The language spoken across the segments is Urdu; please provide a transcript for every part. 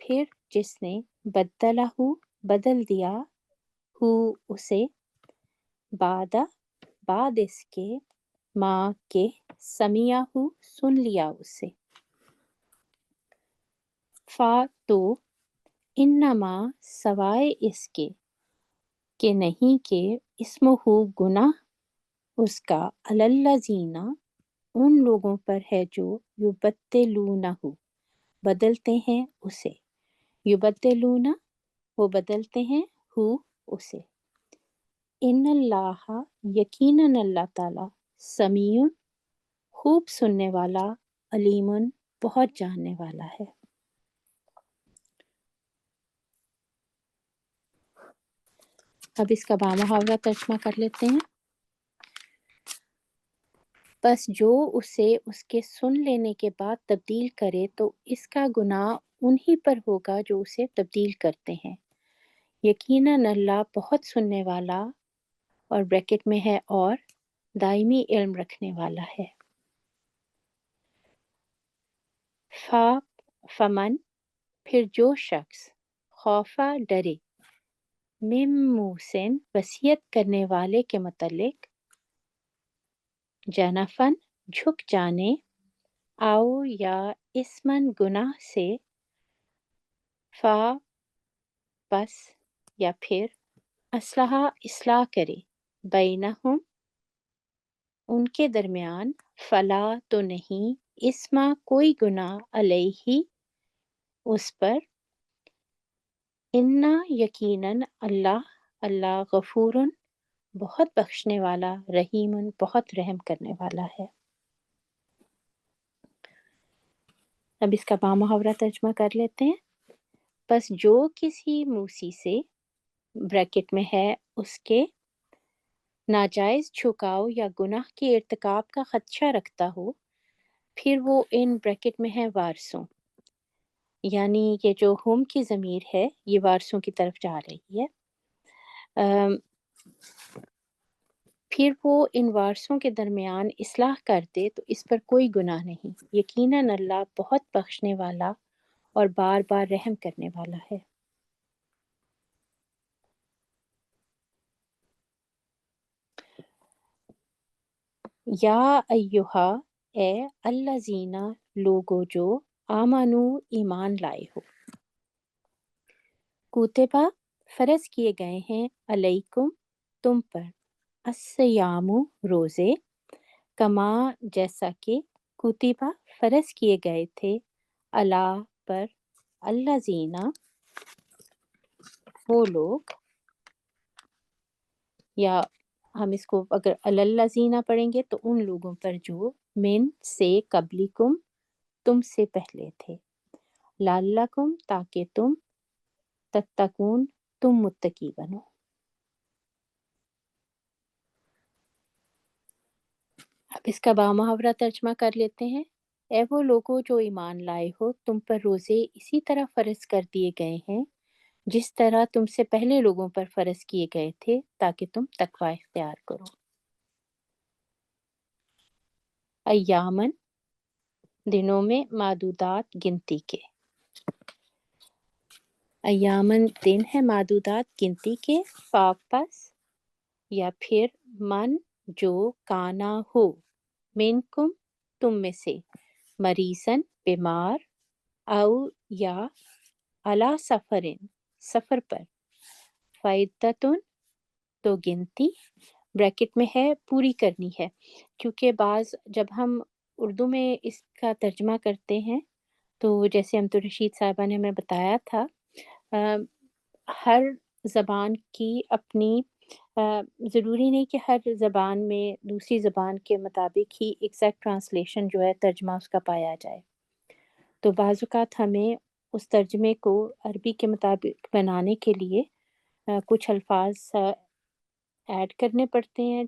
پھر جس نے بدلہ بدل دیا ہو اسے بعد اس کے ماں کے سمیع سن لیا اسے فا تو انما سوائے اس کے کہ نہیں کہ اسمہ گناہ اس کا الذین ان لوگوں پر ہے جو یبدلونہ بدلتے ہیں اسے یبدلون وہ بدلتے ہیں اسے ان اللہ یقیناً اللہ تعالی سمیع خوب سننے والا علیم بہت جاننے والا ہے۔ اب اس کا بامحاورہ ترجمہ کر لیتے ہیں۔ بس جو اسے اس کے سن لینے کے بعد تبدیل کرے تو اس کا گناہ انہی پر ہوگا جو اسے تبدیل کرتے ہیں، یقیناً اللہ بہت سننے والا اور بریکٹ میں ہے اور دائمی علم رکھنے والا ہے۔ فمن پھر جو شخص خوفا ڈرے مم محسن وصیت کرنے والے کے متعلق جنفن جھک جانے آؤ یا اسمن گناہ سے فا پس یا پھر اصلاح کرے بینہم ان کے درمیان فلا تو نہیں اسما کوئی گناہ علیہ اس پر انا یقیناً اللہ غفور بہت بخشنے والا رحیم بہت رحم کرنے والا ہے۔ اب اس کا بامحاورہ ترجمہ کر لیتے ہیں۔ بس جو کسی موسی سے بریکٹ میں ہے اس کے ناجائز جھکاؤ یا گناہ کے ارتکاب کا خدشہ رکھتا ہو، پھر وہ ان بریکٹ میں ہے وارثوں، یعنی یہ جو ہوم کی ضمیر ہے یہ وارثوں کی طرف جا رہی ہے، پھر وہ ان وارثوں کے درمیان اصلاح کر دے تو اس پر کوئی گناہ نہیں، یقیناً اللہ بہت بخشنے والا اور بار بار رحم کرنے والا ہے۔ یا ایہا اے الذین لوگو جو آمنو ایمان لائے ہو، کتبہ فرض کیے گئے ہیں علیکم تم پر الصیام روزے کما جیسا کہ کتبہ فرض کیے گئے تھے اللہ پر الذین وہ لوگ، یا ہم اس کو اگر الذین پڑھیں گے تو ان لوگوں پر جو من سے قبلکم تم سے پہلے تھے، لعلکم تاکہ تم تتقون تم متقی بنو۔ اب اس کا بامحاورہ ترجمہ کر لیتے ہیں۔ اے وہ لوگوں جو ایمان لائے ہو، تم پر روزے اسی طرح فرض کر دیے گئے ہیں جس طرح تم سے پہلے لوگوں پر فرض کیے گئے تھے تاکہ تم تقوی اختیار کرو۔ ایامن دنوں میں معدودات گنتی کے، ایامن دن ہے معدودات گنتی کے، واپس یا پھر من جو کانا ہو منکم تم میں سے مریضن بیمار او یا علی سفرن سفر پر فائدتن تو گنتی بریکٹ میں ہے پوری کرنی ہے، کیونکہ بعض جب ہم اردو میں اس کا ترجمہ کرتے ہیں تو جیسے امت الرشید صاحبہ نے ہمیں بتایا تھا، ہر زبان کی اپنی ضروری نہیں کہ ہر زبان میں دوسری زبان کے مطابق ہی ایگزیکٹ ٹرانسلیشن جو ہے ترجمہ اس کا پایا جائے، تو بعض اوقات ہمیں اس ترجمے کو عربی کے مطابق بنانے کے لیے کچھ الفاظ ایڈ کرنے پڑتے ہیں،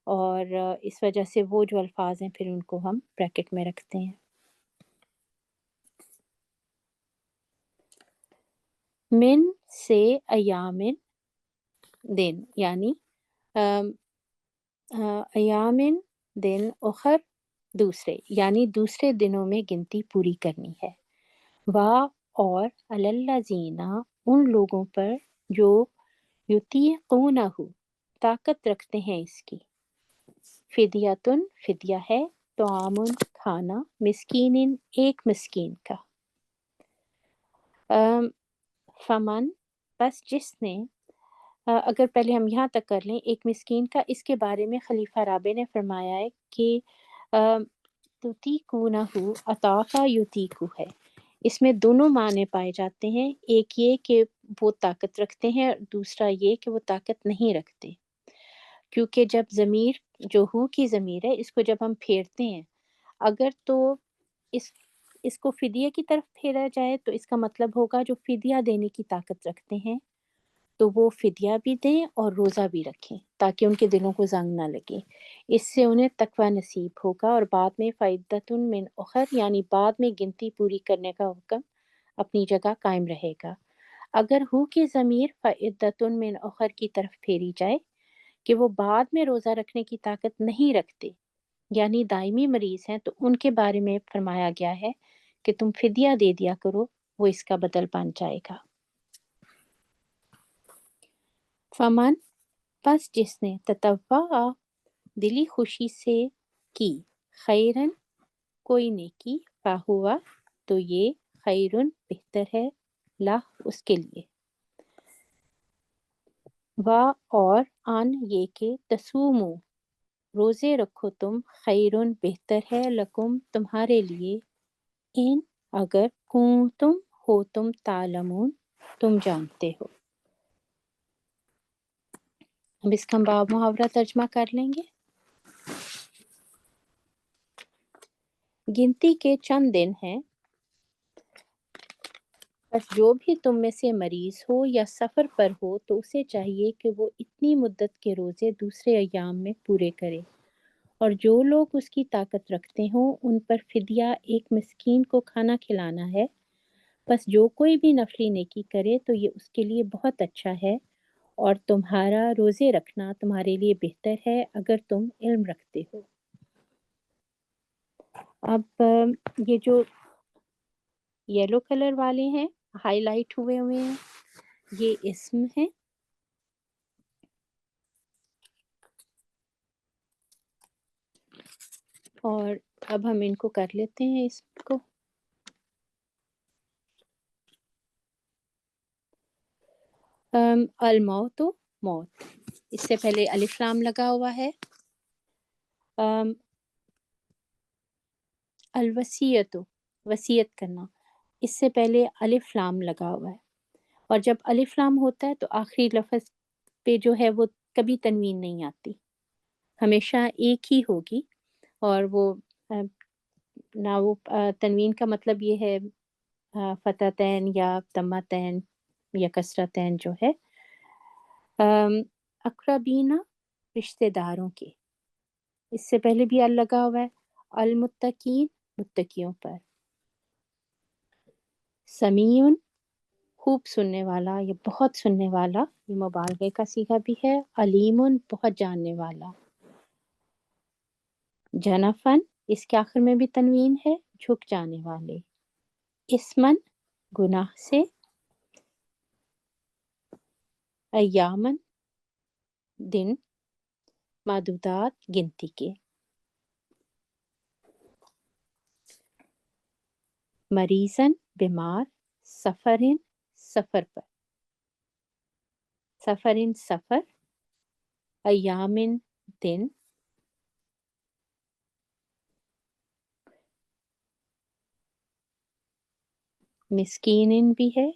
اور اس وجہ سے وہ جو الفاظ ہیں پھر ان کو ہم بریکٹ میں رکھتے ہیں۔ من سے ایامن دن، یعنی ایامن دن اخر دوسرے، یعنی دوسرے دنوں میں گنتی پوری کرنی ہے۔ وا اور الذین ان لوگوں پر جو یطیقونہ طاقت رکھتے ہیں اس کی، فدیتن فدیہ ہے، طعام کھانا، مسکین ایک مسکین کا، فمن بس جس نے اگر پہلے ہم یہاں تک کر لیں ایک مسکین کا، اس کے بارے میں خلیفہ رابع نے فرمایا ہے کہ تُتِیقُونَ عطا کا یُتیقُ ہے، اس میں دونوں معنی پائے جاتے ہیں، ایک یہ کہ وہ طاقت رکھتے ہیں، دوسرا یہ کہ وہ طاقت نہیں رکھتے، کیونکہ جب ضمیر جو ہو کی ضمیر ہے اس کو جب ہم پھیرتے ہیں، اگر تو اس کو فدیہ کی طرف پھیرا جائے تو اس کا مطلب ہوگا جو فدیہ دینے کی طاقت رکھتے ہیں تو وہ فدیہ بھی دیں اور روزہ بھی رکھیں تاکہ ان کے دلوں کو زنگ نہ لگے، اس سے انہیں تقوی نصیب ہوگا، اور بعد میں فائدۃ من اخر یعنی بعد میں گنتی پوری کرنے کا حکم اپنی جگہ قائم رہے گا۔ اگر ہو کی ضمیر فائدۃ من اخر کی طرف پھیری جائے کہ وہ بعد میں روزہ رکھنے کی طاقت نہیں رکھتے یعنی دائمی مریض ہیں، تو ان کے بارے میں فرمایا گیا ہے کہ تم فدیہ دے دیا کرو، وہ اس کا بدل بن جائے گا۔ فمن پس جس نے تطوع دلی خوشی سے کی، خیرن کوئی نیکی، فہوا تو یہ خیرن بہتر ہے، لہ اس کے لیے، و اور ان یہ کہ تصومو روزے رکھو تم، خیرن بہتر ہے، لکم تمہارے لیے، ان اگر کنتم ہو تم تعلمون تم جانتے ہو۔ اب اس کا ہم باب محاورہ ترجمہ کر لیں گے۔ گنتی کے چند دن ہیں، بس جو بھی تم میں سے مریض ہو یا سفر پر ہو تو اسے چاہیے کہ وہ اتنی مدت کے روزے دوسرے ایام میں پورے کرے، اور جو لوگ اس کی طاقت رکھتے ہوں ان پر فدیہ ایک مسکین کو کھانا کھلانا ہے، بس جو کوئی بھی نفلی نیکی کرے تو یہ اس کے لیے بہت اچھا ہے، اور تمہارا روزے رکھنا تمہارے لیے بہتر ہے اگر تم علم رکھتے ہو۔ اب یہ جو یلو کلر والے ہیں ہائی لائٹ ہوئے ہوئے ہیں یہ اسم ہے، اور اب ہم ان کو کر لیتے ہیں اسم کو۔ الموت موت، اس سے پہلے الف لام لگا ہوا ہے۔ الوصیت وصیت کرنا، اس سے پہلے الف لام لگا ہوا ہے، اور جب الف لام ہوتا ہے تو آخری لفظ پہ جو ہے وہ کبھی تنوین نہیں آتی، ہمیشہ ایک ہی ہوگی، اور وہ نہ وہ تنوین کا مطلب یہ ہے فتحتین یا تمتین یا کسرتین جو ہے، اقربینہ رشتہ داروں کے، اس سے پہلے بھی ال لگا ہوا ہے، المتقین متقیوں پر، سمیع خوب سننے والا یا بہت سننے والا، یہ مبالغے کا صیغہ بھی ہے، علیم بہت جاننے والا، جنفن اس کے آخر میں بھی تنوین ہے، جھک جانے والے، اسمن گناہ سے، ایامن دن، معدودات گنتی کے، مریضن بیمار، سفرن سفر پر، سفرن سفر، ایامن دن، مسکینن بھی ہے،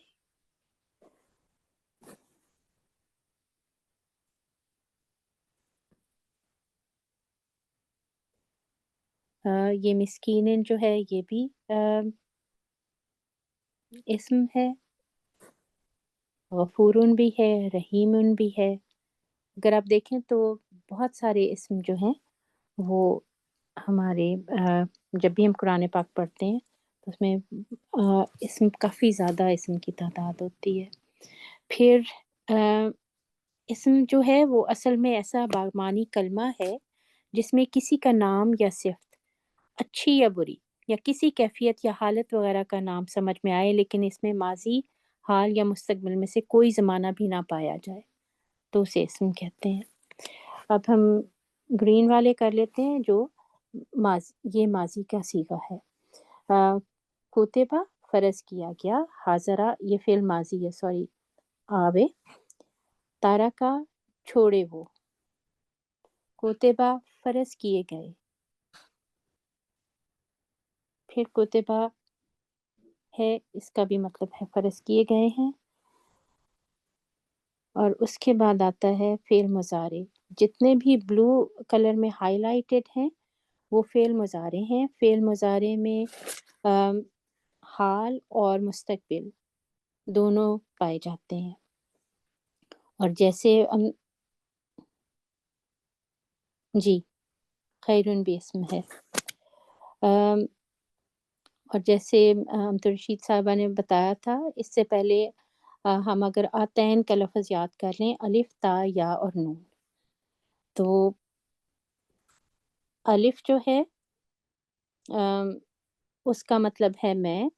یہ مسکینن جو ہے یہ بھی اسم ہے، غفورن بھی ہے، رحیمن بھی ہے، اگر آپ دیکھیں تو بہت سارے اسم جو ہیں وہ ہمارے جب بھی ہم قرآن پاک پڑھتے ہیں تو اس میں اسم کافی زیادہ اسم کی تعداد ہوتی ہے۔ پھر اسم جو ہے وہ اصل میں ایسا باغمانی کلمہ ہے جس میں کسی کا نام یا صفت اچھی یا بری یا کسی کیفیت یا حالت وغیرہ کا نام سمجھ میں آئے لیکن اس میں ماضی، حال یا مستقبل میں سے کوئی زمانہ بھی نہ پایا جائے تو اسے اسم کہتے ہیں۔ اب ہم گرین والے کر لیتے ہیں جو یہ ماضی کا صیغہ ہے۔ کتبہ فرض کیا گیا، حاضرہ یہ فعل ماضی ہے، سوری آوے، تارکا چھوڑے وہ، کتبہ فرض کیے گئے، پھر کتبہ ہے، اس کا بھی مطلب ہے فرض کیے گئے ہیں، اور اس کے بعد آتا ہے فعل مضارع۔ جتنے بھی بلو کلر میں ہائی لائٹڈ ہیں وہ فعل مضارع ہیں۔ فعل مضارع میں حال اور مستقبل دونوں پائے جاتے ہیں، اور جیسے جی خیرون بھی اسم ہے، اور جیسے عبدالرشید صاحبہ نے بتایا تھا اس سے پہلے ہم اگر آتین کا لفظ یاد کر لیں، الف تا یا اور نون، تو الف جو ہے اس کا مطلب ہے میں،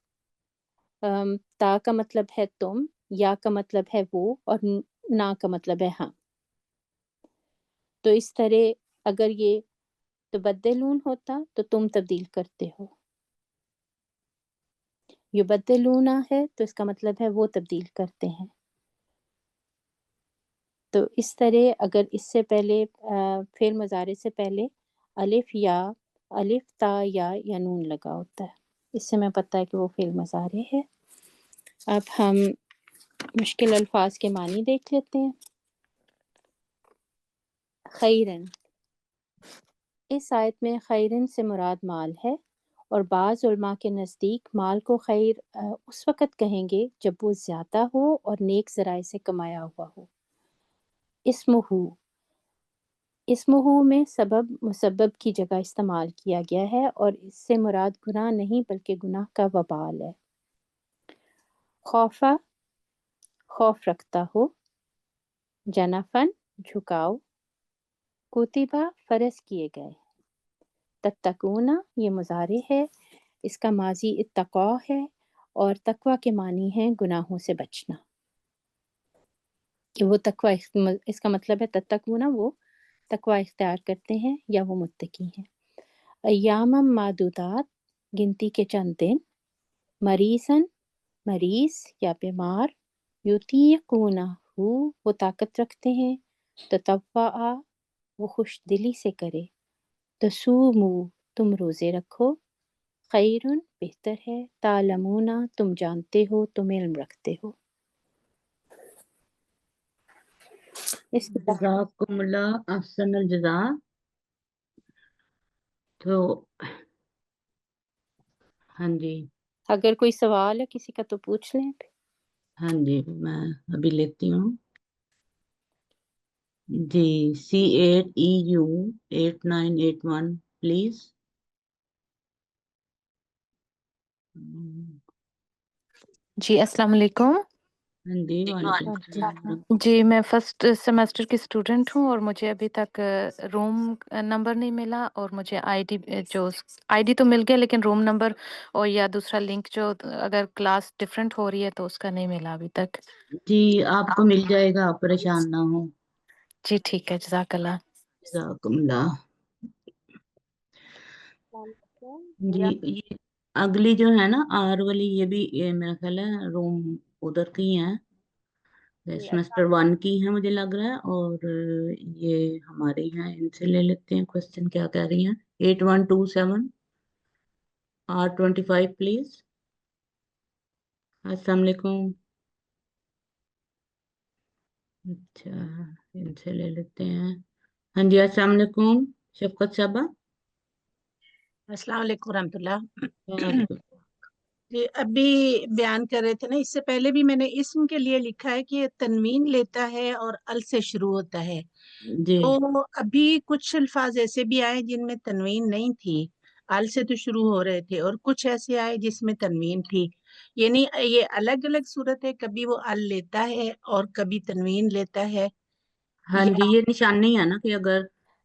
تا کا مطلب ہے تم، یا کا مطلب ہے وہ، اور نا کا مطلب ہے ہاں۔ تو اس طرح اگر یہ تبدلون ہوتا تو تم تبدیل کرتے ہو، یبدلونا ہے تو اس کا مطلب ہے وہ تبدیل کرتے ہیں۔ تو اس طرح اگر اس سے پہلے فعل مضارع سے پہلے الف یا الف تا یا نون لگا ہوتا ہے، اس سے میں پتہ ہے کہ وہ فعل مضارع ہے۔ اب ہم مشکل الفاظ کے معنی دیکھ لیتے ہیں۔ خیرن، اس آیت میں خیرن سے مراد مال ہے، اور بعض علماء کے نزدیک مال کو خیر اس وقت کہیں گے جب وہ زیادہ ہو اور نیک ذرائع سے کمایا ہوا ہو۔ اسمہو میں سبب مسبب کی جگہ استعمال کیا گیا ہے، اور اس سے مراد گناہ نہیں بلکہ گناہ کا وبال ہے۔ خوفہ خوف رکھتا ہو، جنفن جھکاؤ، کتبہ فرض کیے گئے، تتقونا یہ مضارع ہے، اس کا ماضی اتقا ہے، اور تقوی کے معنی ہے گناہوں سے بچنا، کہ وہ تقوی، اس کا مطلب ہے تتقونا وہ تقوی اختیار کرتے ہیں یا وہ متقی ہیں۔ ایام معدودات گنتی کے چند دن، مریضن مریض یا بیمار، یطیقونہ وہ طاقت رکھتے ہیں، تطوعا وہ خوش دلی سے کرے، تسومو تم روزے رکھو، خیرن بہتر ہے، تعلمون تم جانتے ہو، تم علم رکھتے ہو۔ اس کے بعد جزاکم اللہ احسن الجزا۔ تو ہاں جی، اگر کوئی سوال ہے کسی کا تو پوچھ لیں۔ ہاں جی میں ابھی لیتی ہوں جی۔ C8EU8981 please. جی السلام علیکم۔ ہاں جی، وعلیکم السلام۔ جی میں فرسٹ سیمسٹر کی اسٹوڈنٹ ہوں، اور مجھے ابھی تک روم نمبر نہیں ملا، اور مجھے آئی ڈی تو مل گیا لیکن روم نمبر اور یا دوسرا لنک جو اگر کلاس ڈفرینٹ ہو رہی ہے تو اس کا نہیں ملا ابھی تک۔ جی آپ کو مل جائے گا، پریشان نہ ہو۔ جی ٹھیک ہے، جزاک اللہ۔ جزاکم اللہ۔ جی یہ اگلی جو ہے نا آر والی، یہ بھی میرا خیال ہے روم ادھر کی ہیں، سیمسٹر 1 کی ہیں مجھے لگ رہا ہے، اور یہ ہماری ہیں، ان سے لے لیتے ہیں کوشچن کیا کہہ رہی ہیں۔ 8127 R25 پلیز۔ السلام علیکم۔ اچھا ان سے لے لیتے ہیں۔ ہاں جی السلام علیکم شفقت صاحبہ۔ السلام علیکم ورحمۃ اللہ۔ وعلیکم۔ جی ابھی بیان کر رہے تھے نا، اس سے پہلے بھی میں نے اسم کے لیے لکھا ہے کہ یہ تنوین لیتا ہے اور ال سے شروع ہوتا ہے، جی تو ابھی کچھ الفاظ ایسے بھی آئے جن میں تنوین نہیں تھی، ال سے تو شروع ہو رہے تھے، اور کچھ ایسے آئے جس میں تنوین تھی، یعنی یہ الگ الگ صورت ہے، کبھی وہ ال لیتا ہے اور کبھی تنوین لیتا ہے، ہاں جی، یا یہ نشانی ہے نا کہ اگر